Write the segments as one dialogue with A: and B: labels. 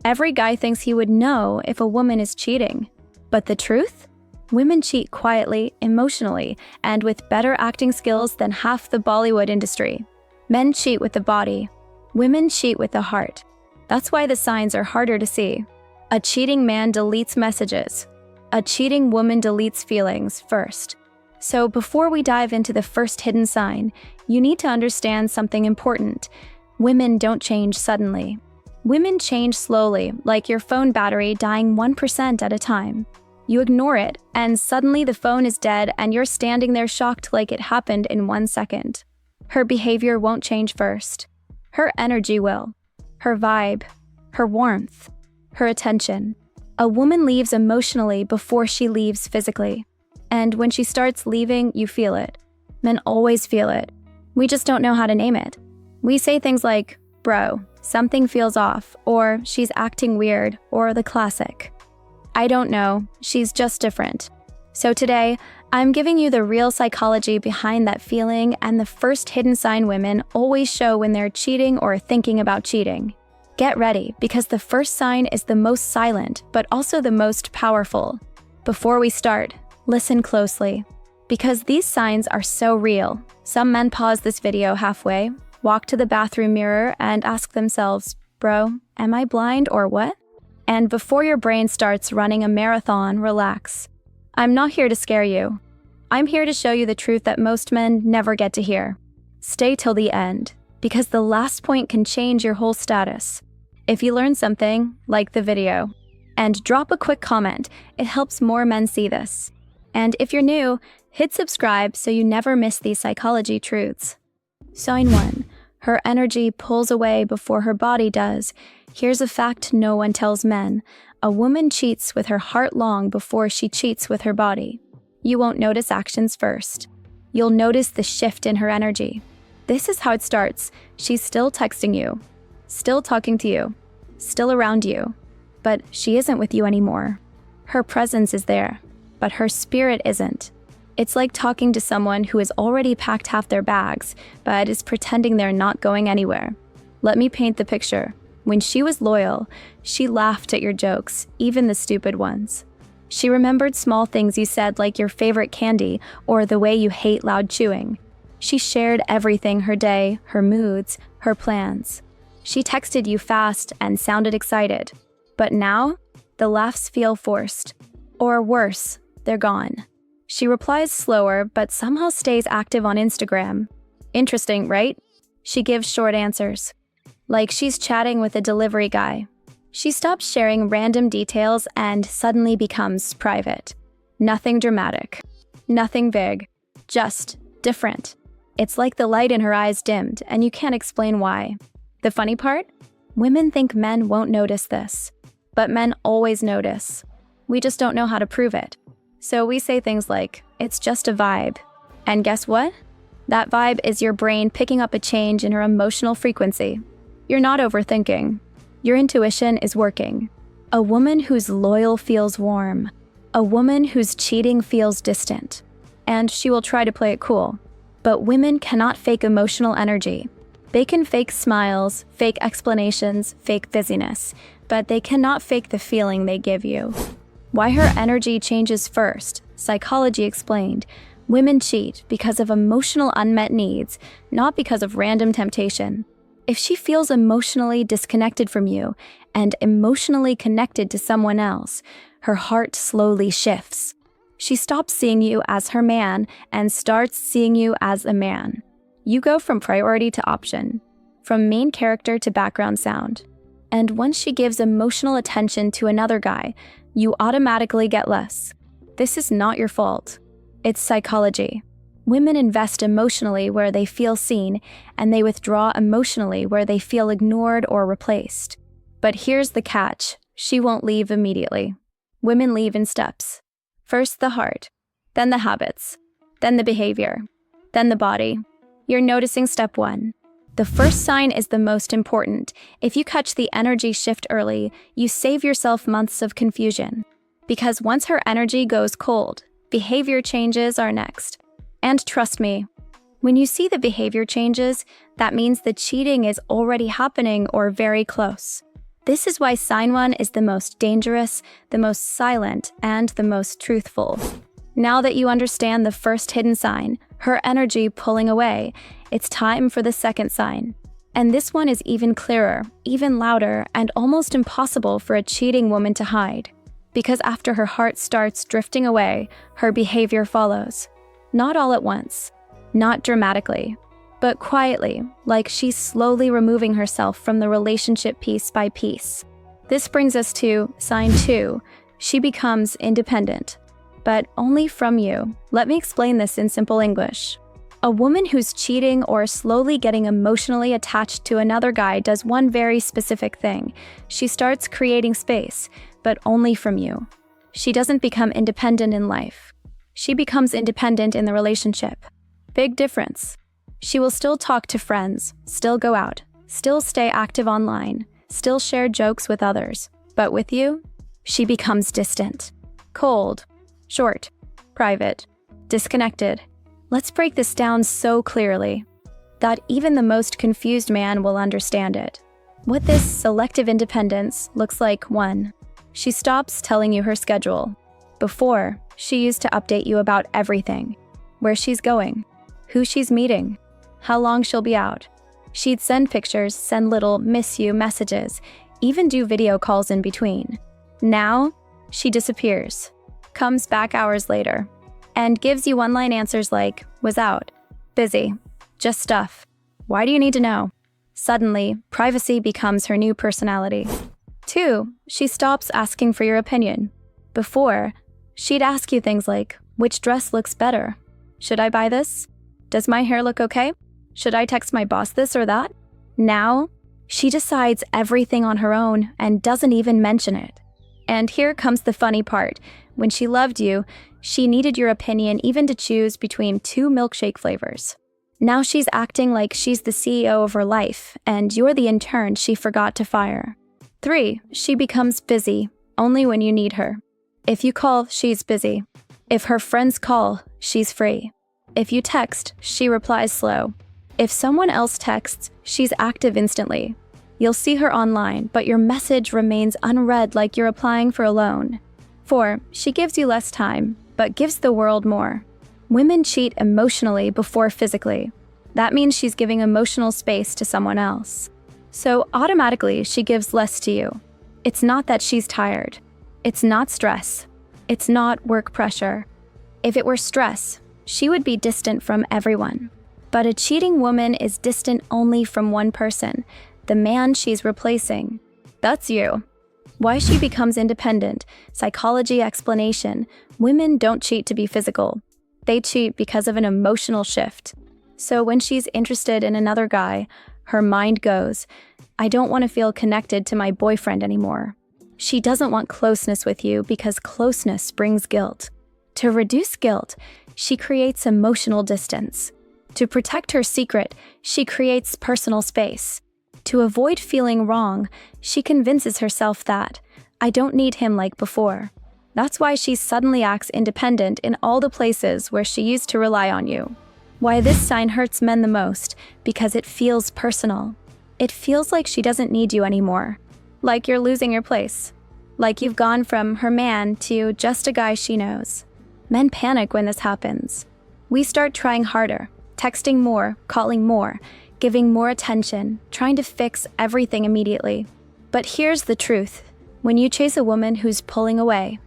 A: Every guy thinks he would know if a woman is cheating. But the truth? Women cheat quietly, emotionally, and with better acting skills than half the Bollywood industry. Men cheat with the body. Women cheat with the heart. That's why the signs are harder to see. A cheating man deletes messages. A cheating woman deletes feelings first. So before we dive into the first hidden sign, you need to understand something important. Women don't change suddenly. Women change slowly, like your phone battery dying 1% at a time. You ignore it, and suddenly the phone is dead and you're standing there shocked like it happened in 1 second. Her behavior won't change first. Her energy will. Her vibe. Her warmth. Her attention. A woman leaves emotionally before she leaves physically. And when she starts leaving, you feel it. Men always feel it. We just don't know how to name it. We say things like, bro, something feels off, or she's acting weird, or the classic, I don't know, she's just different. So today, I'm giving you the real psychology behind that feeling and the first hidden sign women always show when they're cheating or thinking about cheating. Get ready, because the first sign is the most silent, but also the most powerful. Before we start, listen closely, because these signs are so real. Some men pause this video halfway, walk to the bathroom mirror, and ask themselves, bro, am I blind or what? And before your brain starts running a marathon, relax. I'm not here to scare you. I'm here to show you the truth that most men never get to hear. Stay till the end, because the last point can change your whole status. If you learned something, like the video. And drop a quick comment, it helps more men see this. And if you're new, hit subscribe so you never miss these psychology truths. Sign 1. Her energy pulls away before her body does. Here's a fact no one tells men. A woman cheats with her heart long before she cheats with her body. You won't notice actions first. You'll notice the shift in her energy. This is how it starts. She's still texting you, still talking to you, still around you, but she isn't with you anymore. Her presence is there, but her spirit isn't. It's like talking to someone who has already packed half their bags, but is pretending they're not going anywhere. Let me paint the picture. When she was loyal, she laughed at your jokes, even the stupid ones. She remembered small things you said, like your favorite candy or the way you hate loud chewing. She shared everything: her day, her moods, her plans. She texted you fast and sounded excited. But now, the laughs feel forced. Or worse, they're gone. She replies slower, but somehow stays active on Instagram. Interesting, right? She gives short answers, like she's chatting with a delivery guy. She stops sharing random details and suddenly becomes private. Nothing dramatic. Nothing big. Just different. It's like the light in her eyes dimmed, and you can't explain why. The funny part? Women think men won't notice this. But men always notice. We just don't know how to prove it. So we say things like, it's just a vibe. And guess what? That vibe is your brain picking up a change in her emotional frequency. You're not overthinking. Your intuition is working. A woman who's loyal feels warm. A woman who's cheating feels distant. And she will try to play it cool. But women cannot fake emotional energy. They can fake smiles, fake explanations, fake busyness, but they cannot fake the feeling they give you. Why her energy changes first, psychology explained. Women cheat because of emotional unmet needs, not because of random temptation. If she feels emotionally disconnected from you and emotionally connected to someone else, her heart slowly shifts. She stops seeing you as her man and starts seeing you as a man. You go from priority to option, from main character to background sound. And once she gives emotional attention to another guy, you automatically get less. This is not your fault. It's psychology. Women invest emotionally where they feel seen, and they withdraw emotionally where they feel ignored or replaced. But here's the catch. She won't leave immediately. Women leave in steps. First the heart, then the habits, then the behavior, then the body. You're noticing step 1. The first sign is the most important. If you catch the energy shift early, you save yourself months of confusion. Because once her energy goes cold, behavior changes are next. And trust me, when you see the behavior changes, that means the cheating is already happening or very close. This is why sign 1 is the most dangerous, the most silent, and the most truthful. Now that you understand the first hidden sign, her energy pulling away, it's time for the second sign. And this one is even clearer, even louder, and almost impossible for a cheating woman to hide. Because after her heart starts drifting away, her behavior follows. Not all at once, not dramatically, but quietly, like she's slowly removing herself from the relationship piece by piece. This brings us to sign 2. She becomes independent. But only from you. Let me explain this in simple English. A woman who's cheating or slowly getting emotionally attached to another guy does one very specific thing. She starts creating space, but only from you. She doesn't become independent in life. She becomes independent in the relationship. Big difference. She will still talk to friends, still go out, still stay active online, still share jokes with others. But with you, she becomes distant, cold, short, private, disconnected. Let's break this down so clearly that even the most confused man will understand it. What this selective independence looks like: 1. She stops telling you her schedule. Before, she used to update you about everything: where she's going, who she's meeting, how long she'll be out. She'd send pictures, send little miss you messages, even do video calls in between. Now, she disappears. Comes back hours later, and gives you one-line answers like, was out, busy, just stuff. Why do you need to know? Suddenly, privacy becomes her new personality. 2, she stops asking for your opinion. Before, she'd ask you things like, which dress looks better? Should I buy this? Does my hair look okay? Should I text my boss this or that? Now, she decides everything on her own and doesn't even mention it. And here comes the funny part. When she loved you, she needed your opinion even to choose between 2 milkshake flavors. Now she's acting like she's the CEO of her life, and you're the intern she forgot to fire. 3, she becomes busy, only when you need her. If you call, she's busy. If her friends call, she's free. If you text, she replies slow. If someone else texts, she's active instantly. You'll see her online, but your message remains unread like you're applying for a loan. 4, she gives you less time, but gives the world more. Women cheat emotionally before physically. That means she's giving emotional space to someone else. So automatically, she gives less to you. It's not that she's tired. It's not stress. It's not work pressure. If it were stress, she would be distant from everyone. But a cheating woman is distant only from one person, the man she's replacing. That's you. Why she becomes independent, psychology explanation. Women don't cheat to be physical. They cheat because of an emotional shift. So when she's interested in another guy, her mind goes, I don't want to feel connected to my boyfriend anymore. She doesn't want closeness with you because closeness brings guilt. To reduce guilt, she creates emotional distance. To protect her secret, she creates personal space. To avoid feeling wrong, she convinces herself that, I don't need him like before. That's why she suddenly acts independent in all the places where she used to rely on you. Why this sign hurts men the most, because it feels personal. It feels like she doesn't need you anymore. Like you're losing your place. Like you've gone from her man to just a guy she knows. Men panic when this happens. We start trying harder, texting more, calling more, giving more attention, trying to fix everything immediately. But here's the truth. When you chase a woman who's pulling away,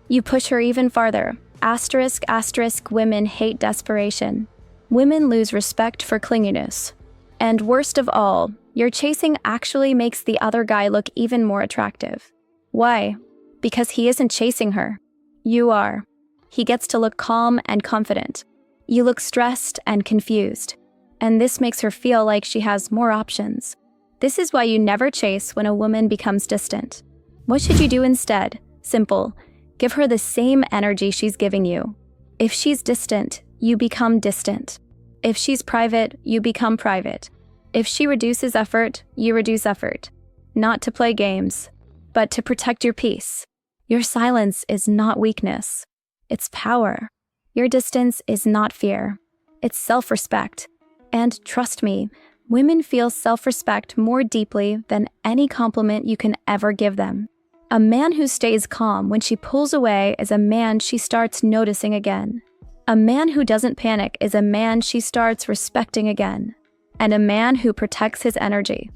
A: you push her even farther. Asterisk, asterisk, women hate desperation. Women lose respect for clinginess. And worst of all, your chasing actually makes the other guy look even more attractive. Why? Because he isn't chasing her. You are. He gets to look calm and confident. You look stressed and confused. And this makes her feel like she has more options. This is why you never chase when a woman becomes distant. What should you do instead? Simple. Give her the same energy she's giving you. If she's distant, you become distant. If she's private, you become private. If she reduces effort, you reduce effort. Not to play games, but to protect your peace. Your silence is not weakness. It's power. Your distance is not fear. It's self-respect. And trust me, Women feel self-respect more deeply than any compliment you can ever give them. A man who stays calm when she pulls away is a man she starts noticing again. A man who doesn't panic is a man she starts respecting again. And a man who protects his energy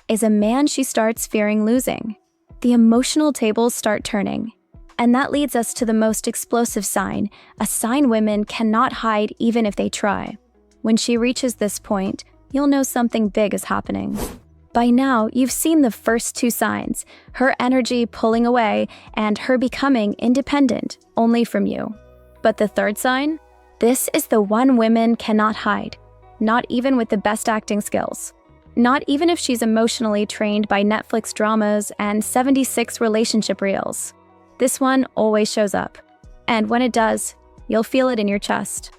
A: is a man she starts fearing losing. The emotional tables start turning. And that leads us to the most explosive sign, a sign women cannot hide even if they try. When she reaches this point, you'll know something big is happening. By now, you've seen the first two signs, her energy pulling away and her becoming independent only from you. But the third sign? This is the one women cannot hide, not even with the best acting skills. Not even if she's emotionally trained by Netflix dramas and 76 relationship reels. This one always shows up. And when it does, you'll feel it in your chest.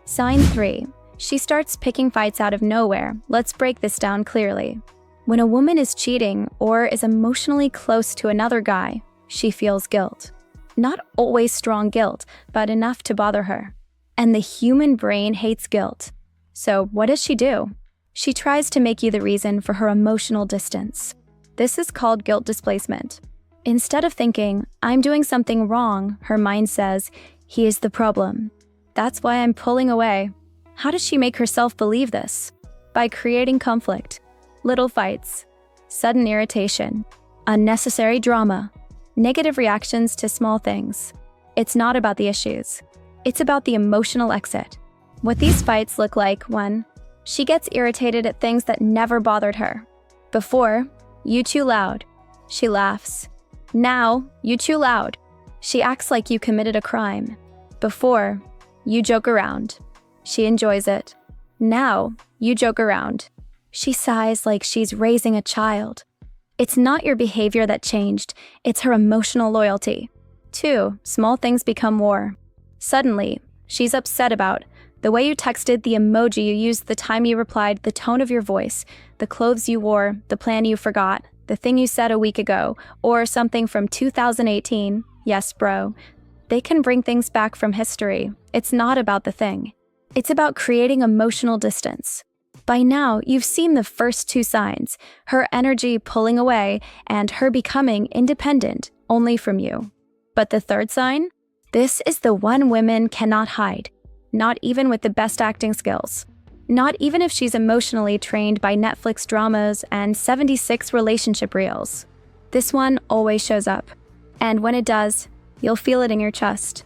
A: Sign 3. She starts picking fights out of nowhere. Let's break this down clearly. When a woman is cheating or is emotionally close to another guy, she feels guilt. Not always strong guilt, but enough to bother her. And the human brain hates guilt. So what does she do? She tries to make you the reason for her emotional distance. This is called guilt displacement. Instead of thinking, I'm doing something wrong, her mind says, he is the problem. That's why I'm pulling away. How does she make herself believe this? By creating conflict, little fights, sudden irritation, unnecessary drama, negative reactions to small things. It's not about the issues. It's about the emotional exit. What these fights look like: 1. She gets irritated at things that never bothered her. Before, you too loud. She laughs. Now, you too loud. She acts like you committed a crime. Before, you joke around. She enjoys it. Now, you joke around. She sighs like she's raising a child. It's not your behavior that changed, it's her emotional loyalty. 2. Small things become war. Suddenly, she's upset about the way you texted, the emoji you used, the time you replied, the tone of your voice, the clothes you wore, the plan you forgot, the thing you said a week ago, or something from 2018. Yes, bro. They can bring things back from history. It's not about the thing. It's about creating emotional distance. By now, you've seen the first two signs, her energy pulling away and her becoming independent only from you. But the third sign? This is the one women cannot hide, not even with the best acting skills. Not even if she's emotionally trained by Netflix dramas and 76 relationship reels. This one always shows up. And when it does, you'll feel it in your chest.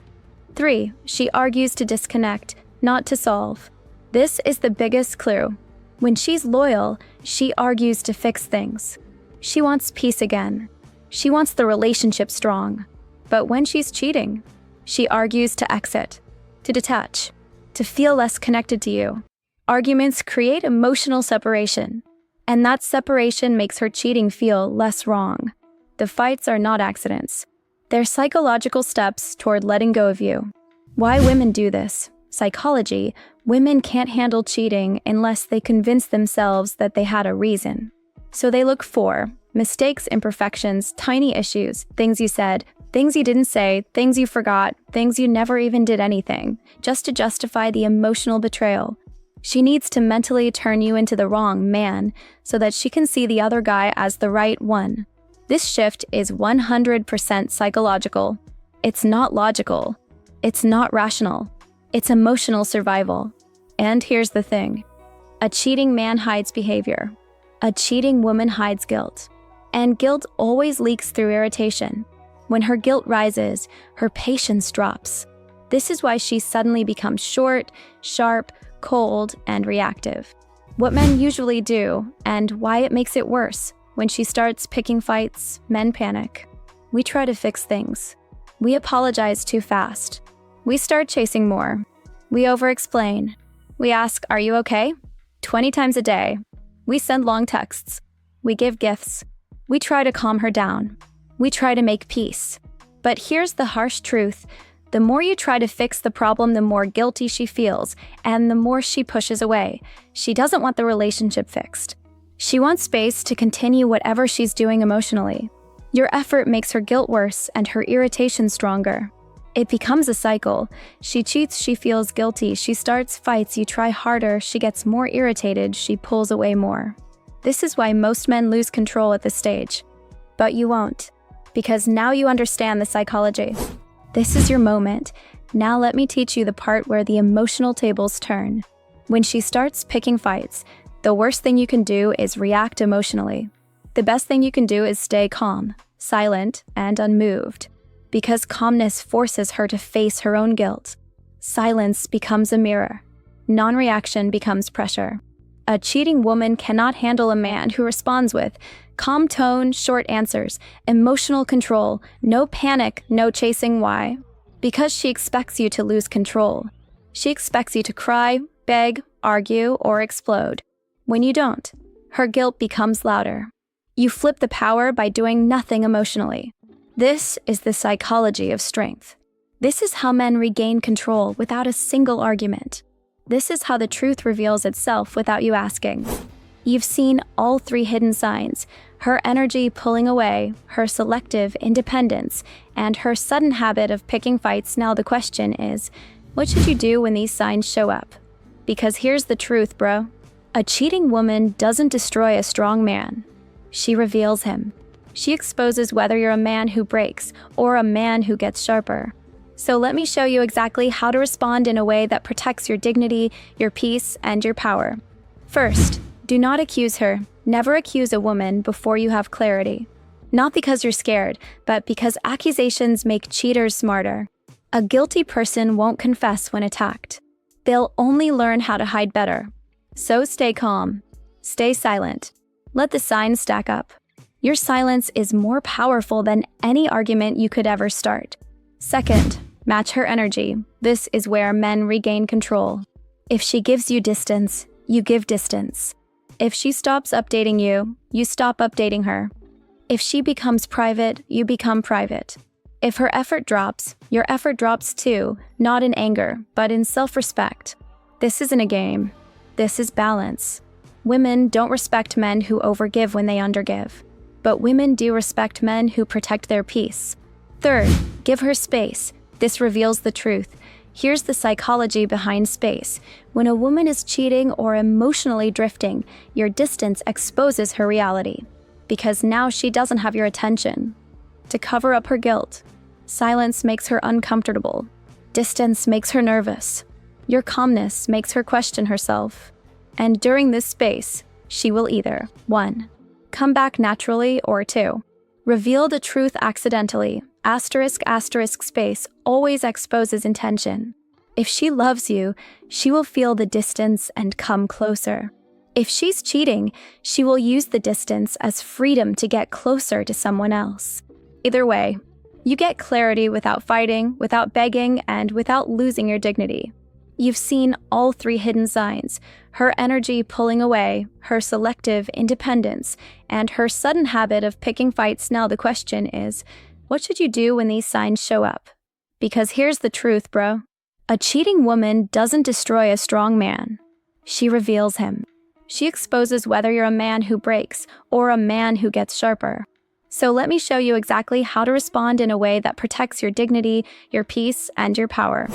A: 3. She argues to disconnect, not to solve. This is the biggest clue. When she's loyal, she argues to fix things. She wants peace again. She wants the relationship strong. But when she's cheating, she argues to exit, to detach, to feel less connected to you. Arguments create emotional separation, and that separation makes her cheating feel less wrong. The fights are not accidents. They're psychological steps toward letting go of you. Why women do this? Psychology: women can't handle cheating unless they convince themselves that they had a reason. So they look for mistakes, imperfections, tiny issues, things you said, things you didn't say, things you forgot, things you never even did anything, just to justify the emotional betrayal. She needs to mentally turn you into the wrong man so that she can see the other guy as the right one. This shift is 100% psychological. It's not logical. It's not rational. It's emotional survival. And here's the thing. A cheating man hides behavior. A cheating woman hides guilt. And guilt always leaks through irritation. When her guilt rises, her patience drops. This is why she suddenly becomes short, sharp, cold, and reactive. What men usually do, and why it makes it worse. When she starts picking fights, men panic. We try to fix things. We apologize too fast. We start chasing more. We over-explain. We ask, "Are you okay?" 20 times a day. We send long texts. We give gifts. We try to calm her down. We try to make peace. But here's the harsh truth. The more you try to fix the problem, the more guilty she feels, and the more she pushes away. She doesn't want the relationship fixed. She wants space to continue whatever she's doing emotionally. Your effort makes her guilt worse and her irritation stronger. It becomes a cycle. She cheats, she feels guilty, she starts fights, you try harder, she gets more irritated, she pulls away more. This is why most men lose control at this stage. But you won't, because now you understand the psychology. This is your moment. Now let me teach you the part where the emotional tables turn. When she starts picking fights, the worst thing you can do is react emotionally. The best thing you can do is stay calm, silent, and unmoved. Because calmness forces her to face her own guilt. Silence becomes a mirror. Non-reaction becomes pressure. A cheating woman cannot handle a man who responds with calm tone, short answers, emotional control, no panic, no chasing why. Because she expects you to lose control. She expects you to cry, beg, argue, or explode. When you don't, her guilt becomes louder. You flip the power by doing nothing emotionally. This is the psychology of strength. This is how men regain control without a single argument. This is how the truth reveals itself without you asking. You've seen all three hidden signs: her energy pulling away, her selective independence, and her sudden habit of picking fights. Now the question is, what should you do when these signs show up? Because here's the truth, bro. A cheating woman doesn't destroy a strong man. She reveals him. She exposes whether you're a man who breaks or a man who gets sharper. So let me show you exactly how to respond in a way that protects your dignity, your peace, and your power. First, do not accuse her. Never accuse a woman before you have clarity. Not because you're scared, but because accusations make cheaters smarter. A guilty person won't confess when attacked. They'll only learn how to hide better. So stay calm. Stay silent. Let the signs stack up. Your silence is more powerful than any argument you could ever start. Second, match her energy. This is where men regain control. If she gives you distance, you give distance. If she stops updating you, you stop updating her. If she becomes private, you become private. If her effort drops, your effort drops too, not in anger, but in self-respect. This isn't a game. This is balance. Women don't respect men who overgive when they undergive. But women do respect men who protect their peace. Third, give her space. This reveals the truth. Here's the psychology behind space. When a woman is cheating or emotionally drifting, your distance exposes her reality. Because now she doesn't have your attention. To cover up her guilt. Silence makes her uncomfortable. Distance makes her nervous. Your calmness makes her question herself. And during this space, she will either 1. Come back naturally, or 2. Reveal the truth accidentally. *** space always exposes intention. If she loves you, she will feel the distance and come closer. If she's cheating, she will use the distance as freedom to get closer to someone else. Either way, you get clarity without fighting, without begging, and without losing your dignity. You've seen all three hidden signs: her energy pulling away, her selective independence, and her sudden habit of picking fights. Now the question is, what should you do when these signs show up? Because here's the truth, bro. A cheating woman doesn't destroy a strong man. She reveals him. She exposes whether you're a man who breaks or a man who gets sharper. So let me show you exactly how to respond in a way that protects your dignity, your peace, and your power.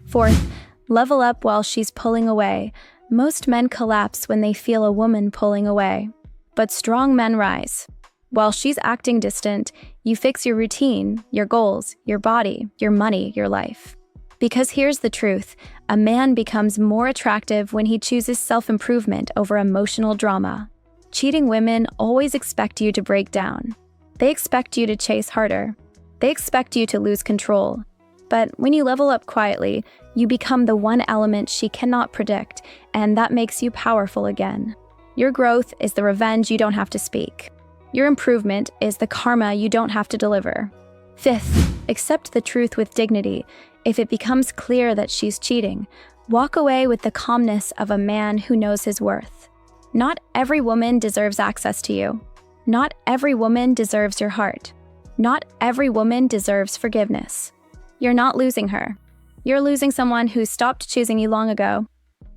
A: Fourth, level up while she's pulling away. Most men collapse when they feel a woman pulling away, but strong men rise. While she's acting distant, you fix your routine, your goals, your body, your money, your life. Because here's the truth, a man becomes more attractive when he chooses self-improvement over emotional drama. Cheating women always expect you to break down. They expect you to chase harder. They expect you to lose control. But when you level up quietly, you become the one element she cannot predict, and that makes you powerful again. Your growth is the revenge you don't have to speak. Your improvement is the karma you don't have to deliver. Fifth, accept the truth with dignity. If it becomes clear that she's cheating, walk away with the calmness of a man who knows his worth. Not every woman deserves access to you. Not every woman deserves your heart. Not every woman deserves forgiveness. You're not losing her. You're losing someone who stopped choosing you long ago.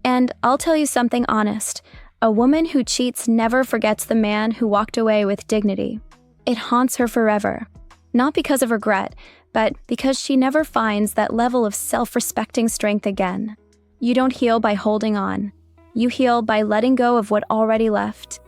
A: And I'll tell you something honest. A woman who cheats never forgets the man who walked away with dignity. It haunts her forever. Not because of regret, but because she never finds that level of self-respecting strength again. You don't heal by holding on. You heal by letting go of what already left.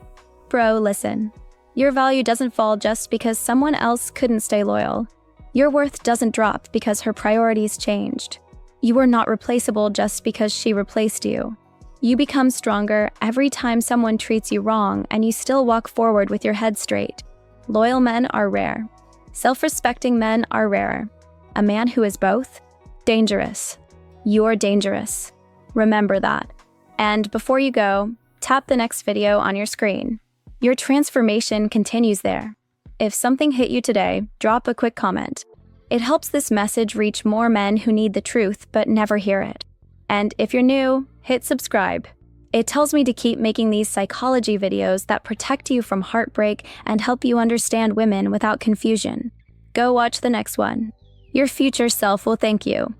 A: Bro, listen. Your value doesn't fall just because someone else couldn't stay loyal. Your worth doesn't drop because her priorities changed. You are not replaceable just because she replaced you. You become stronger every time someone treats you wrong and you still walk forward with your head straight. Loyal men are rare. Self-respecting men are rarer. A man who is both? Dangerous. You're dangerous. Remember that. And before you go, tap the next video on your screen. Your transformation continues there. If something hit you today, drop a quick comment. It helps this message reach more men who need the truth but never hear it. And if you're new, hit subscribe. It tells me to keep making these psychology videos that protect you from heartbreak and help you understand women without confusion. Go watch the next one. Your future self will thank you.